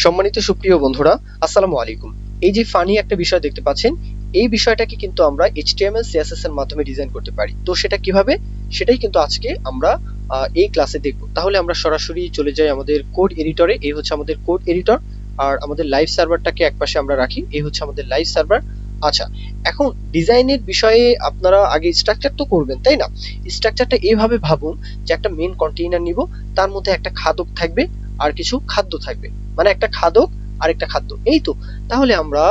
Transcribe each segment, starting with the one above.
সম্মানিত সুপ্রিয় বন্ধুরা, আসসালামু আলাইকুম। এই যে ফানি একটা বিষয় দেখতে পাচ্ছেন, এই বিষয়টাকে কিন্তু আমরা HTML CSS এর মাধ্যমে ডিজাইন করতে পারি। তো সেটা কিভাবে, সেটাই কিন্তু আজকে আমরা এই ক্লাসে দেখব। তাহলে আমরা সরাসরি চলে যাই আমাদের কোড এডিটরে। এই হচ্ছে আমাদের কোড এডিটর, আর আমাদের লাইভ সার্ভারটাকে একপাশে আমরা রাখি। এই হচ্ছে আমাদের লাইভ সার্ভার। আচ্ছা, এখন ডিজাইনের বিষয়ে আপনারা আগে স্ট্রাকচার তো করবেন, তাই না? স্ট্রাকচারটা এইভাবে ভাবুন যে একটা মেইন কন্টেইনার নিব, তার মধ্যে একটা খাদক থাকবে আর কিছু খাদ্য থাকবে, মানে একটা খাদক আর একটা খাদ্য, এই তো। তাহলে আমরা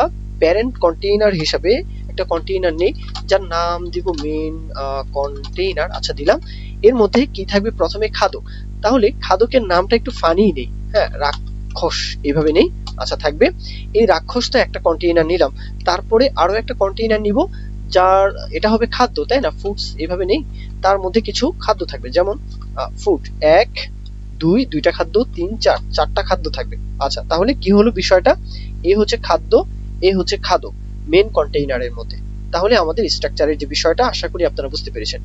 প্যারেন্ট কন্টেইনার হিসাবে একটা কন্টেইনার নেই, যার নাম দিব মেইন কন্টেইনার। আচ্ছা, দিলাম। এর মধ্যে কি থাকবে? প্রথমে খাদক। তাহলে খাদকের নামটা একটু ফানি নেই, হ্যাঁ, রাক্ষস এইভাবে নেই। আচ্ছা, থাকবে। এই রাক্ষসটা একটা কন্টেইনার নিলাম, তারপরে আরো একটা কন্টেইনার নিব, যার এটা হবে খাদ্য, তাই না? ফুডস এইভাবে নেই, তার মধ্যে কিছু খাদ্য থাকবে, যেমন ফুড এক, দুইটা খাদ্য, তিন, চারটা খাদ্য থাকবে। আচ্ছা, তাহলে কি হলো বিষয়টা? এ হচ্ছে খাদ্য, এ হচ্ছে খাদক মেন কন্টেইনারের মধ্যে। তাহলে আমাদের স্ট্রাকচারের যে বিষয়টা, আশা করি আপনারা বুঝতে পেরেছেন।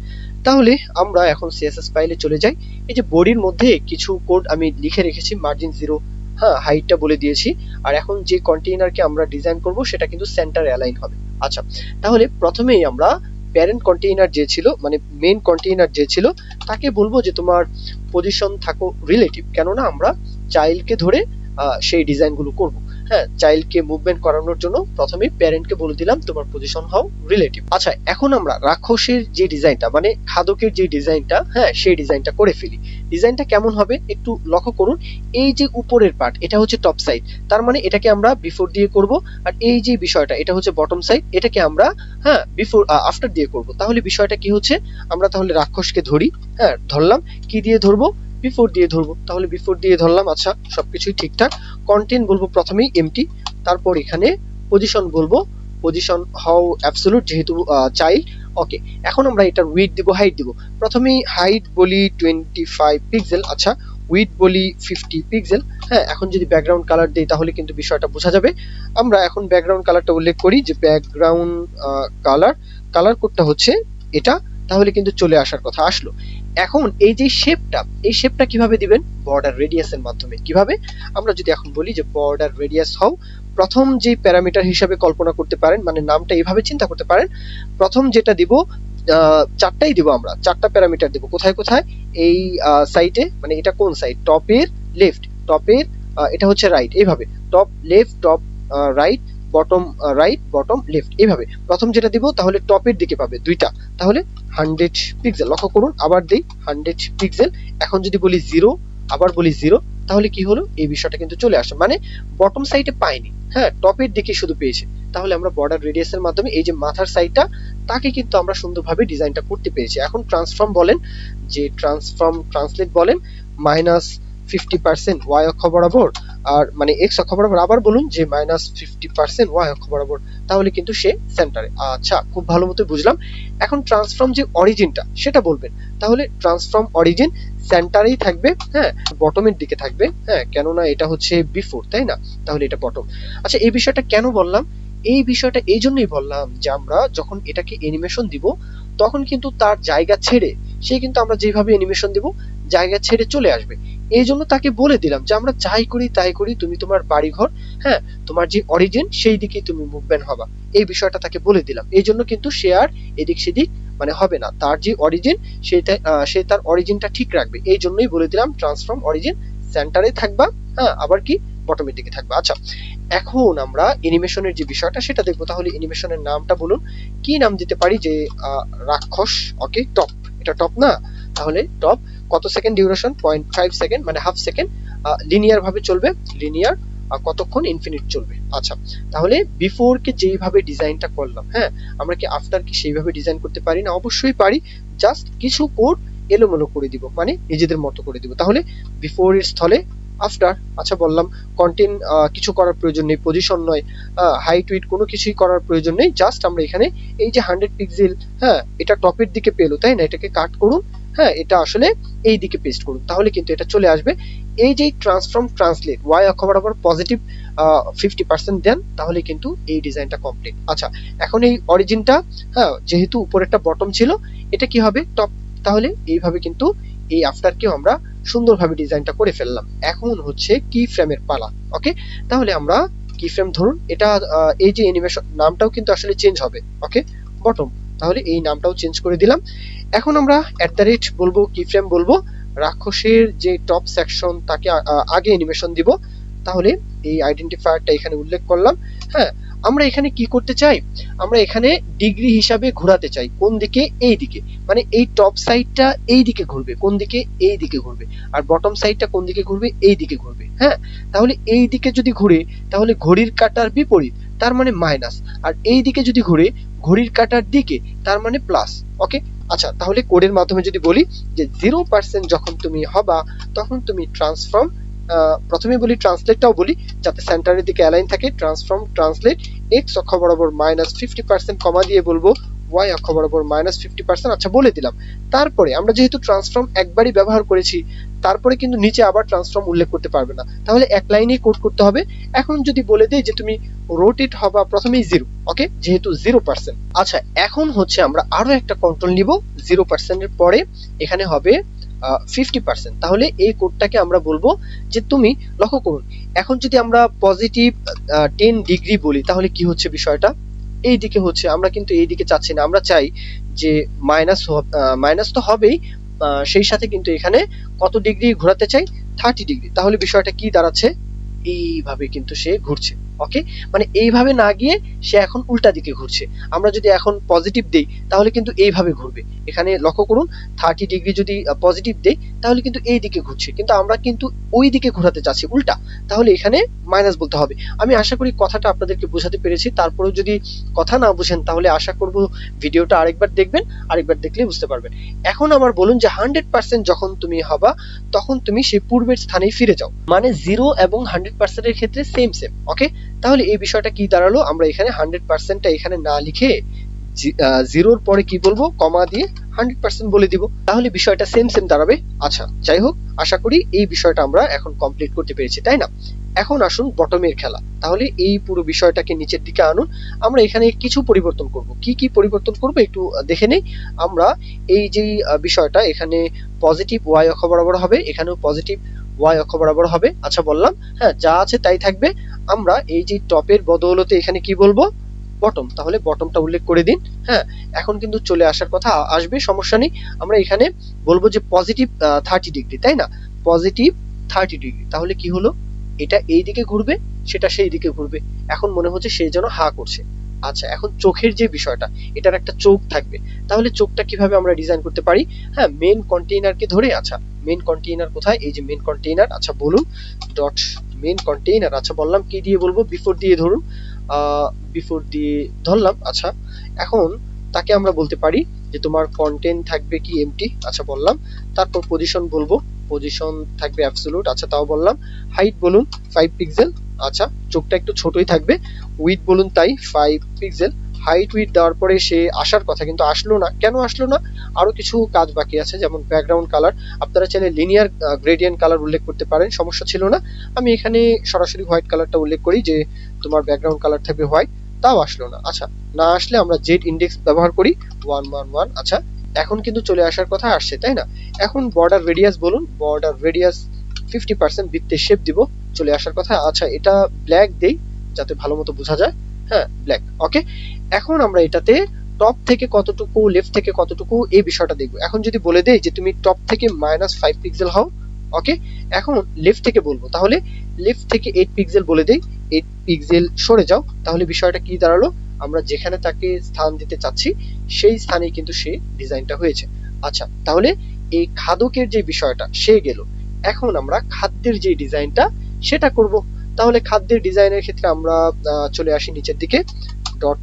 তাহলে আমরা এখন CSS ফাইলে চলে যাই। এই যে বডির মধ্যে কিছু কোড আমি লিখে রেখেছি, মার্জিন 0, হ্যাঁ, হাইটটা বলে দিয়েছি। আর এখন যে কন্টেইনারকে আমরা ডিজাইন করব সেটা কিন্তু সেন্টার অ্যালাইন হবে। আচ্ছা, তাহলে প্রথমেই আমরা প্যারেন্ট কন্টেইনার যে ছিল, মানে মেইন কন্টেইনার যে ছিল, তাকে বলবো যে তোমার পজিশন থাকো রিলেটিভ, কেননা আমরা চাইল্ডকে ধরে সেই ডিজাইনগুলো করব। হ্যাঁ, চাইল্ডকে মুভমেন্ট করানোর জন্য প্রথমেই প্যারেন্টকে বলে দিলাম তোমার পজিশন হও রিলেটিভ। আচ্ছা, এখন আমরা রাক্ষসের যে ডিজাইনটা, মানে খাদকের যে ডিজাইনটা, হ্যাঁ, সেই ডিজাইনটা করে ফেলি। ডিজাইনটা কেমন হবে একটু লক্ষ্য করুন। এই যে উপরের পার্ট, এটা হচ্ছে টপ সাইড, তার মানে এটাকে আমরা বিফোর দিয়ে করব। আর এই যে বিষয়টা, এটা হচ্ছে বটম সাইড, এটাকে আমরা হ্যাঁ বিফোর আফটার দিয়ে করব। তাহলে বিষয়টা কি হচ্ছে? আমরা তাহলে রাক্ষসকে ধরি, হ্যাঁ, ধরলাম। কি দিয়ে ধরবো? বিফোর দিয়ে ধরবো। তাহলে বিফোর দিয়ে ধরলাম। আচ্ছা, সবকিছুই ঠিকঠাক। কন্টেন্ট বলবো প্রথমেই এমটি, তারপর এখানে পজিশন বলবো পজিশন হাউ অ্যাবসলিউট, যেহেতু চাইল্ড। ওকে, এখন আমরা এটার উইথ দিব, হাইট দিব। প্রথমেই হাইট বলি 25 পিক্সেল, আচ্ছা, উইথ বলি 50 পিক্সেল। হ্যাঁ, এখন যদি ব্যাকগ্রাউন্ড কালার দেই তাহলে কিন্তু বিষয়টা বোঝা যাবে। আমরা এখন ব্যাকগ্রাউন্ড কালারটা উল্লেখ করি যে ব্যাকগ্রাউন্ড কালার কোডটা হচ্ছে এটা। তাহলে কিন্তু চলে আসার কথা, আসলো। এখন এই যে শেপটা, এই শেপটা কিভাবে দিবেন? বর্ডার রেডিয়াসের মাধ্যমে। কিভাবে? আমরা যদি এখন বলি যে বর্ডার রেডিয়াস হও, প্রথম যে প্যারামিটার হিসাবে কল্পনা করতে পারেন, মানে নামটা এইভাবে চিন্তা করতে পারেন। প্রথম যেটা দিব, চারটাই দিব, আমরা চারটা প্যারামিটার দিব। কোথায় কোথায়? এই সাইডে, মানে এটা কোন সাইড? টপের লেফট, টপের এটা হচ্ছে রাইট, এইভাবে top left, top right, bottom right, bottom left, এইভাবে প্রথম যেটা দিব, তাহলে টপের দিকে পাবে দুইটা, তাহলে 100 পিক্সেল। লক্ষ্য করুন, আবার দেই 100 পিক্সেল। এখন যদি বলি 0, আবার বলি 0, তাহলে কি হলো? এই বিষয়টা কিন্তু চলে আসে, মানে বটম সাইডে পাইনি, হ্যাঁ, টপের দিকে শুধু পেয়েছে। তাহলে আমরা বর্ডার রেডিয়াসের মাধ্যমে এই যে মাথার সাইডটা, তাকে কিন্তু আমরা সুন্দরভাবে ডিজাইনটা করতে পেরেছি। এখন ট্রান্সফর্ম বলেন, যে ট্রান্সলেট বলেন -50% ওয়াই অক্ষ বরাবর, আর মানে এক্স অক্ষ বরাবর, আবার বলুন যে -50% ওয়াই অক্ষ বরাবর, তাহলে কিন্তু সে সেন্টারে। আচ্ছা, খুব ভালো মতো বুঝলাম। এখন ট্রান্সফর্ম যে অরিজিনটা, সেটা বলবেন। তাহলে ট্রান্সফর্ম অরিজিন সেন্টারেই থাকবে, হ্যাঁ, বটমের দিকে থাকবে, হ্যাঁ, কেননা এটা হচ্ছে বিফোর, তাই না? তাহলে এটা বটম। আচ্ছা, এই বিষয়টা কেন বললাম? এই বিষয়টা এই জন্যই বললাম যে আমরা যখন এটাকে অ্যানিমেশন দিব, তখন কিন্তু তার জায়গা ছেড়ে, সে কিন্তু আমরা যেভাবে অ্যানিমেশন দিব জায়গা ছেড়ে চলে আসবে। এই জন্য তাকে বলে দিলাম যে আমরা যাই করি তাই করি, তুমি তোমার বাড়িঘর, হ্যাঁ, তোমার যে অরিজিন সেই দিকে তুমি মুভমেন্ট হবা, এই বিষয়টা তাকে বলে দিলাম। এই জন্য কিন্তু সে আর এদিক সেদিক মানে হবে না, তার যে অরিজিন সেটা সে তার অরিজিনটা ঠিক রাখবে। এই জন্যই বলে দিলাম ট্রান্সফর্ম অরিজিন সেন্টারে থাকবা, হ্যাঁ, আবার কি বটমের দিকে থাকবা। আচ্ছা, এখন আমরা অ্যানিমেশনের যে বিষয়টা সেটা দেখবো। তাহলে অ্যানিমেশনের নামটা বলুন, কি নাম দিতে পারি? যে রাক্ষস। ওকে, টপ, এটা টপ না? তাহলে টপ। কত সেকেন্ড ডিউরেশন? 0.5 সেকেন্ড, মানে হাফ সেকেন্ড। লিনিয়ার ভাবে চলবে, লিনিয়ার। কতক্ষণ? ইনফিনিট চলবে। আচ্ছা, তাহলে বিফোর কে যেইভাবে ডিজাইনটা করলাম, হ্যাঁ, আমরা কি আফটার কি সেইভাবে ডিজাইন করতে পারি না? অবশ্যই পারি। জাস্ট কিছু কোড এলোমেলো করে দিব, মানে নিজেদের মতো করে দিব। তাহলে বিফোর এর স্থলে আফটার। আচ্ছা, বললাম কন্টেন্ট কিছু করার প্রয়োজন নেই, পজিশন নয়, হাইট উইথ কোনো কিছুই করার প্রয়োজন নেই। জাস্ট আমরা এখানে এই যে 100 পিক্সেল, হ্যাঁ, এটা টপের দিকে পেলো, তাই না? এটাকে কাট করুন, হ্যাঁ, এটা আসলে এই দিকে পেস্ট করুন, তাহলে কিন্তু এটা চলে আসবে। এই যে ট্রান্সফর্ম ট্রান্সলেট ওয়াই অক্ষ বরাবর পজিটিভ 50% দেন, তাহলে কিন্তু এই ডিজাইনটা কমপ্লিট। আচ্ছা, এখন এই অরিজিনটা, হ্যাঁ, যেহেতু উপরেরটা বটম ছিল, এটা কি হবে? টপ। তাহলে এইভাবে কিন্তু এই আফটারকেও আমরা সুন্দরভাবে ডিজাইনটা করে ফেললাম। এখন হচ্ছে কি ফ্রেমের পালা। ওকে, তাহলে আমরা কি ফ্রেম ধরুন এটা এই যে অ্যানিমেশন নামটাও কিন্তু আসলে চেঞ্জ হবে। ওকে, বটম, তাহলে এই নামটাও চেঞ্জ করে দিলাম। এখন আমরা বলবো, কি ফ্রেম বলবো, রাক্ষসের যে টপ সেকশন তাকে আগে অ্যানিমেশন দিব। তাহলে এই আইডেন্টিফায়ারটা এখানে উল্লেখ করলাম। হ্যাঁ, আমরা এখানে কি করতে চাই, আমরা এখানে ডিগ্রি হিসাবে ঘোরাতে চাই কোন দিকে, এই দিকে, মানে এই টপ সাইডটা এই দিকে ঘুরবে, কোন দিকে, এই দিকে ঘুরবে, আর বটম সাইডটা কোন দিকে ঘুরবে, এই দিকে ঘুরবে। হ্যাঁ, তাহলে এই দিকে যদি ঘুরে তাহলে ঘড়ির কাঁটার বিপরীত, তার মানে মাইনাস, আর এই দিকে যদি ঘুরে ঘড়ির কাঁটার দিকে, তার মানে প্লাস। ওকে, আচ্ছা, তাহলে কোডের মাধ্যমে যদি বলি যে 0% যখন তুমি হবা তখন তুমি ট্রান্সফর্ম, প্রথমে বলি ট্রান্সলেটটাও বলি যাতে সেন্টারের দিকে অ্যালাইন থাকে, ট্রান্সলেট এক্স অক্ষ বরাবর -50% কমা দিয়ে বলবো ওয়াই অক্ষ বরাবর -50%। আচ্ছা, বলে দিলাম। তারপরে আমরা যেহেতু ট্রান্সফর্ম একবারই ব্যবহার করেছি, তারপরে কিন্তু নিচে আবার ট্রান্সফর্ম উল্লেখ করতে পারবে না, তাহলে এক লাইনেই কোড করতে হবে। এখন যদি বলে দেই যে তুমি রোটেট হবা প্রথমেই 0, ওকে, যেহেতু 0%। আচ্ছা, এখন হচ্ছে আমরা আরো একটা কন্ট্রোল নিব 0% এর পরে, এখানে হবে 50%। তাহলে এই কোডটাকে আমরা বলবো যে তুমি, লক্ষ্য করুন, এখন যদি আমরা পজিটিভ 10 ডিগ্রি বলি তাহলে কি হচ্ছে বিষয়টা, এই দিকে হচ্ছে, আমরা কিন্তু এই দিকে চাচ্ছি না, আমরা চাই যে মাইনাস তো হবেই, সেই সাথে কিন্তু এখানে কত ডিগ্রি ঘোরাতে চাই, 30 ডিগ্রি। তাহলে বিষয়টা কি দাঁড়াচ্ছে, এইভাবে কিন্তু সে ঘুরছে। ওকে, মানে এইভাবে না গিয়ে সে এখন উল্টা দিকে ঘুরছে। আমরা যদি এখন পজিটিভ দেই তাহলে কিন্তু এইভাবে ঘুরবে। এখানে লক্ষ্য করুন, 30 ডিগ্রি যদি পজিটিভ দেই তাহলে কিন্তু এই দিকে ঘুরছে, কিন্তু আমরা কিন্তু ওই দিকে ঘোরাতে চাচ্ছি উল্টা, তাহলে এখানে মাইনাস বলতে হবে। আমি আশা করি কথাটা আপনাদেরকে বোঝাতে পেরেছি। তারপরেও যদি কথা না বুঝেন তাহলে আশা করব ভিডিওটা আরেকবার দেখবেন, আরেকবার দেখলে বুঝতে পারবেন। এখন আমার বলুন যে 100% যখন তুমি হবা তখন তুমি সেই পূর্বের স্থানেই ফিরে যাও, মানে 0 এবং 100% এর ক্ষেত্রে সেম। ওকে, তাহলে এই বিষয়টা কি দাঁড়ালো, আমরা এখানে 100%টা এখানে না লিখে 0-র পরে কি বলবো, কমা দিয়ে 100% বলে দিব, তাহলে বিষয়টা সেম দাঁড়াবে। আচ্ছা, যাই হোক, আশা করি এই বিষয়টা আমরা এখন কমপ্লিট করতে পেরেছি, তাই না? এখন আসুন বটমের খেলা। তাহলে এই পুরো বিষয়টাকে নিচের দিকে আনুন। আমরা এখানে কিছু পরিবর্তন করব। কি কি পরিবর্তন করব একটু দেখে নেই। আমরা এই যে বিষয়টা, এখানে পজিটিভ ওয়াই অক্ষ বরাবর হবে, এখানেও পজিটিভ ওয়াই অক্ষ বরাবর হবে। আচ্ছা, বললাম, হ্যাঁ, যা আছে তাই থাকবে। আমরা এই যে টপের বদৌলতে এখানে কি বলবো, বটম, তাহলে বটমটা উল্লেখ করে দিন। হ্যাঁ, এখন কিন্তু চলে আসার কথা, আসবে, সমস্যা নেই। আমরা এখানে বলবো যে পজিটিভ 30 ডিগ্রি, তাই না, পজিটিভ 30 ডিগ্রি। তাহলে কি হলো, এটা এই দিকে ঘুরবে, সেটা সেই দিকে ঘুরবে। এখন মনে হচ্ছে সে যেন হা করছে। আচ্ছা, এখন চোখের যে বিষয়টা, এটার একটা চোখ থাকবে। তাহলে চোখটা কিভাবে আমরা ডিজাইন করতে পারি, হ্যাঁ, মেইন কন্টেইনারকে ধরে। আচ্ছা, মেইন কন্টেইনার কোথায়, এই যে মেইন কন্টেইনার। আচ্ছা, বলুন ডট মেইন কন্টেইনার। আচ্ছা, বললাম কি দিয়ে বলবো, বিফোর দিয়ে ধরুন, বিফোর দিয়ে ধরলাম। আচ্ছা, এখন তাকে আমরা বলতে পারি যে তোমার কন্টেন্ট থাকবে কি এমটি। আচ্ছা, বললাম। তারপর পজিশন বলবো, পজিশন থাকবে অ্যাবসলিউট। আচ্ছা, তাও বললাম। হাইট বলুন 5 পিক্সেল। আচ্ছা, চোখটা একটু ছোটই থাকবে। উইথ বলুন তাই 5 পিক্সেল। হাইট উইথ দেওয়ার পরে সে আসার কথা, কিন্তু আসলো না। কেন আসলো না, আরো কিছু কাজ বাকি আছে, যেমন ব্যাকগ্রাউন্ড কালার। আপনারা চাইলে লিনিয়ার গ্রেডিয়েন্ট কালার উল্লেখ করতে পারেন, সমস্যা ছিল না। আমি এখানে সরাসরি হোয়াইট কালারটা উল্লেখ করি যে তোমার ব্যাকগ্রাউন্ড কালার থাকবে হোয়াইট, তাও আসলো না। আচ্ছা, না আসলে আমরা জেড ইন্ডেক্স ব্যবহার করি 111। আচ্ছা, এখন কিন্তু চলে আসার কথা, আসছে, তাই না? এখন বর্ডার রেডিয়াস বলুন, বর্ডার রেডিয়াস 50%, বৃত্তের শেপ দিব, চলে আসার কথা। আচ্ছা, এটা ব্ল্যাক দেই যাতে ভালো মতো বোঝা যায়। হ্যাঁ, ব্ল্যাক। ওকে, এখন আমরা এটাতে টপ থেকে কতটুকু, লেফট থেকে কতটুকু, এই বিষয়টা দেখবো। এখন যদি বলে দেই যে তুমি টপ থেকে -5 পিক্সেল হও, ওকে, এখন লেফট থেকে বলবো, তাহলে লেফট থেকে 8 পিক্সেল বলে দেই, 8 পিক্সেল সরে যাও। তাহলে বিষয়টা কি দাঁড়ালো, আমরা যেখানে তাকে স্থান দিতে চাচ্ছি সেই স্থানে কিন্তু সে ডিজাইনটা হয়েছে। আচ্ছা, তাহলে এই খাদকের যে বিষয়টা সে গেল, এখন আমরা খাদ্যের যে ডিজাইনটা সেটা করব। তাহলে খাদ্যের ডিজাইনের ক্ষেত্রে আমরা চলে আসি নিচের দিকে, ডট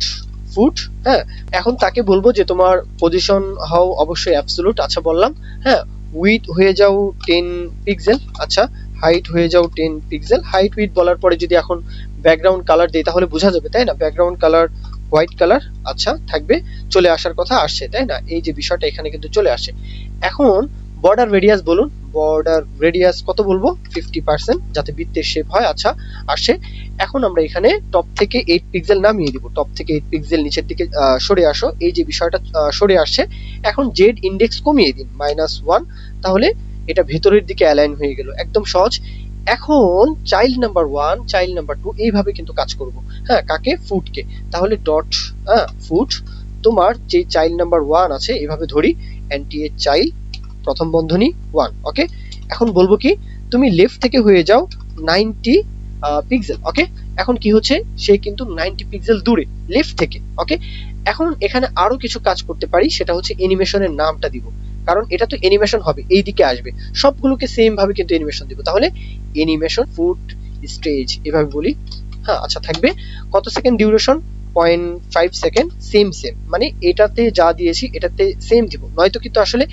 ফুড। হ্যাঁ, এখন তাকে বলবো যে তোমার পজিশন হও অবশ্যই অ্যাবসলিউট। আচ্ছা, বললাম। হ্যাঁ, উইথ হয়ে যাও 10 পিক্সেল। আচ্ছা, হাইট হয়ে যাও 10 পিক্সেল। হাইট উইথ বলার পরে যদি এখন ব্যাকগ্রাউন্ড কালার দেই তাহলে বোঝা যাবে, তাই না? Background colour white colour. আচ্ছা, থাকবে, চলে আসার কথা, আসছে, তাই না? এই যে বিষয়টা এখানে কিন্তু চলে আসে। এখন বর্ডার রেডিয়াস বলুন, বর্ডার রেডিয়াস কত বলবো, 50%, যাতে বৃত্তের শেপ হয়। আচ্ছা, আসে। এখন আমরা এখানে টপ থেকে 8 পিক্সেল নামিয়ে দিব, টপ থেকে 8 পিক্সেল নিচের দিকে সরে আসো, এই যে বিষয়টা সরে আসছে। এখন জেড ইন্ডেক্স কমিয়ে দিন, -1, তাহলে এটা ভেতরের দিকে অ্যালাইন হয়ে গেল, একদম সহজ। এখন চাইল্ড নাম্বার 1 চাইল্ড নাম্বার 2 এইভাবে কিন্তু কাজ করব। হ্যাঁ, কাকে? ফুডকে। তাহলে ডট ফুড, তোমার যে চাইল্ড নাম্বার 1 আছে এভাবে ধরি, এনটিএ চাইল্ড প্রথম বন্ধনী 1। ওকে, এখন বলবো কি তুমি লেফট থেকে হয়ে যাও 90 পিক্সেল। ওকে, এখন কি হচ্ছে, সে কিন্তু 90 পিক্সেল দূরে লেফট থেকে। ওকে, এখন এখানে আরো কিছু কাজ করতে পারি, সেটা হচ্ছে অ্যানিমেশনের নামটা দিব, কারণ এটা তো অ্যানিমেশন হবে, এই দিকে আসবে, সবগুলোকে সেম ভাবে কিন্তু অ্যানিমেশন দিব। তাহলে অ্যানিমেশন ফুড স্টেজ এভাবে বলি। হ্যাঁ, আচ্ছা থাকবে কত সেকেন্ড ডিউরেশন? 0.5 সেকেন্ড। সেম মানে এটাতে যা দিয়েছি এটাতে সেম দিব, নয়তো কিন্তু আসলে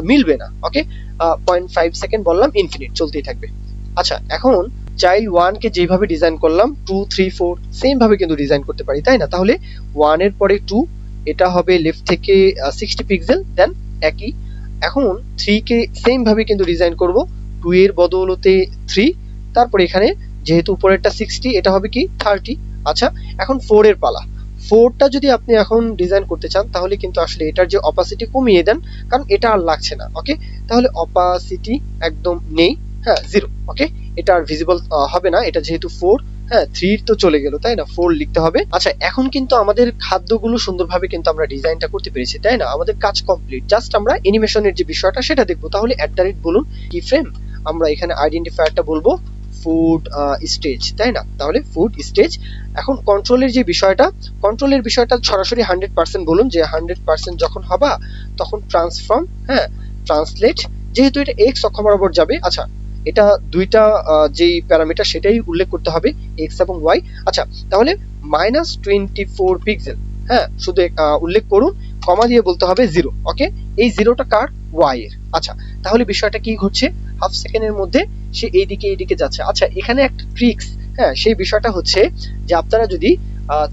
মিলবে না। ওকে, 0.5 সেকেন্ড বললাম, ইনফিনিট চলতেই থাকবে। আচ্ছা, এখন চাইল্ড 1 কে যেভাবে ডিজাইন করলাম 2 3 4 সেম ভাবে কিন্তু ডিজাইন করতে পারি, তাই না? তাহলে 1 এর পরে 2, এটা হবে লেফট থেকে 60 পিক্সেল, দেন একই। এখন 3 কে সেম ভাবে কিন্তু ডিজাইন করব, 2 এর বদলতে 3, তারপরে এখানে যেহেতু উপরেরটা 60 এটা হবে কি 30। আচ্ছা, এখন 4 এর পালা। 4টা যদি আপনি এখন ডিজাইন করতে চান তাহলে কিন্তু আসলে এটার যে অপাসিটি কমিয়ে দেন, কারণ এটা আর লাগছে না। ওকে, তাহলে অপাসিটি একদম নেই, হ্যাঁ 0। ওকে, এটা আর ভিজিবল হবে না, এটা যেহেতু 4, হ্যাঁ 3 তো চলে গেল, তাই না? 4 লিখতে হবে। আচ্ছা, এখন কিন্তু আমাদের খাদ্যগুলো সুন্দরভাবে কিন্তু আমরা ডিজাইনটা করতে পেরেছি, তাই না? আমাদের কাজ কমপ্লিট, জাস্ট আমরা অ্যানিমেশনের যে বিষয়টা সেটা দেখবো। তাহলে বলুন কি ফ্রেম, আমরা এখানে আইডেন্টিফায়ারটা বলবো ফুড স্টেজ, তাই না? তাহলে ফুড স্টেজ। এখন কন্ট্রোলের যে বিষয়টা, কন্ট্রোলের বিষয়টা সরাসরি 100% বলুন, যে 100% যখন হবা তখন ট্রান্সফর্ম, হ্যাঁ ট্রান্সলেট, যেহেতু এটা এক্স অক্ষ বরাবর যাবে। আচ্ছা, এটা দুইটা যেই প্যারামিটার সেটাই উল্লেখ করতে হবে, এক্স এবং ওয়াই। আচ্ছা, তাহলে -24 পিক্সেল, হ্যাঁ শুধু উল্লেখ করুন, কমা দিয়ে বলতে হবে 0। ওকে, এই 0টা কার? ওয়াই এর। আচ্ছা, তাহলে বিষয়টা কি ঘটছে, হাফ সেকেন্ডের মধ্যে সে এইদিকে যাচ্ছে। আচ্ছা, এখানে একটা ট্রিক্স, হ্যাঁ সেই বিষয়টা হচ্ছে যে আপনারা যদি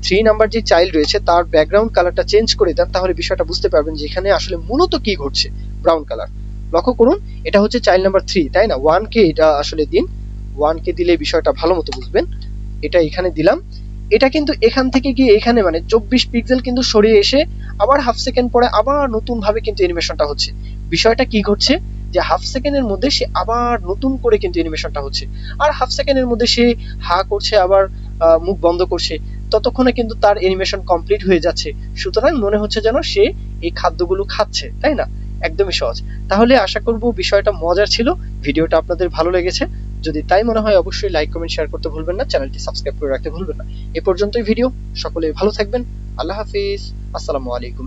3 নাম্বার যে চাইল্ড রয়েছে তার ব্যাকগ্রাউন্ড কালারটা চেঞ্জ করে দেন, তাহলে বিষয়টা বুঝতে পারবেন যে এখানে আসলে মূলত কি ঘটছে। ব্রাউন কালার লক্ষ্য করুন, এটা হচ্ছে চাইল্ড নাম্বার 3, তাই না? 1 কে এটা আসলে দিন, 1 কে দিলে বিষয়টা ভালো মতো বুঝবেন। এটা এখানে দিলাম, এটা কিন্তু এখান থেকে গিয়ে এখানে মানে 24 পিক্সেল কিন্তু সরিয়ে এসে আবার হাফ সেকেন্ড পরে আবার নতুন ভাবে কিন্তু অ্যানিমেশনটা হচ্ছে। বিষয়টা কি ঘটছে, যে হাফ সেকেন্ডের মধ্যে সে আবার নতুন করে কিন্তু অ্যানিমেশনটা হচ্ছে, আর হাফ সেকেন্ডের মধ্যে সে হা করছে, আবার মুখ বন্ধ করছে, ততক্ষণে কিন্তু তার অ্যানিমেশন কমপ্লিট হয়ে যাচ্ছে। সুতরাং মনে হচ্ছে যেন সে এই খাদ্যগুলো খাচ্ছে, তাই না? একদমই সহজ। তাহলে আশা করব বিষয়টা মজার ছিল, ভিডিওটা আপনাদের ভালো লেগেছে। যদি তাই মনে হয় অবশ্যই লাইক কমেন্ট শেয়ার করতে ভুলবেন না, চ্যানেলটি সাবস্ক্রাইব করে রাখতে ভুলবেন না। এ পর্যন্তই ভিডিও, সকলে ভালো থাকবেন, আল্লাহ হাফিজ, আসসালামু আলাইকুম।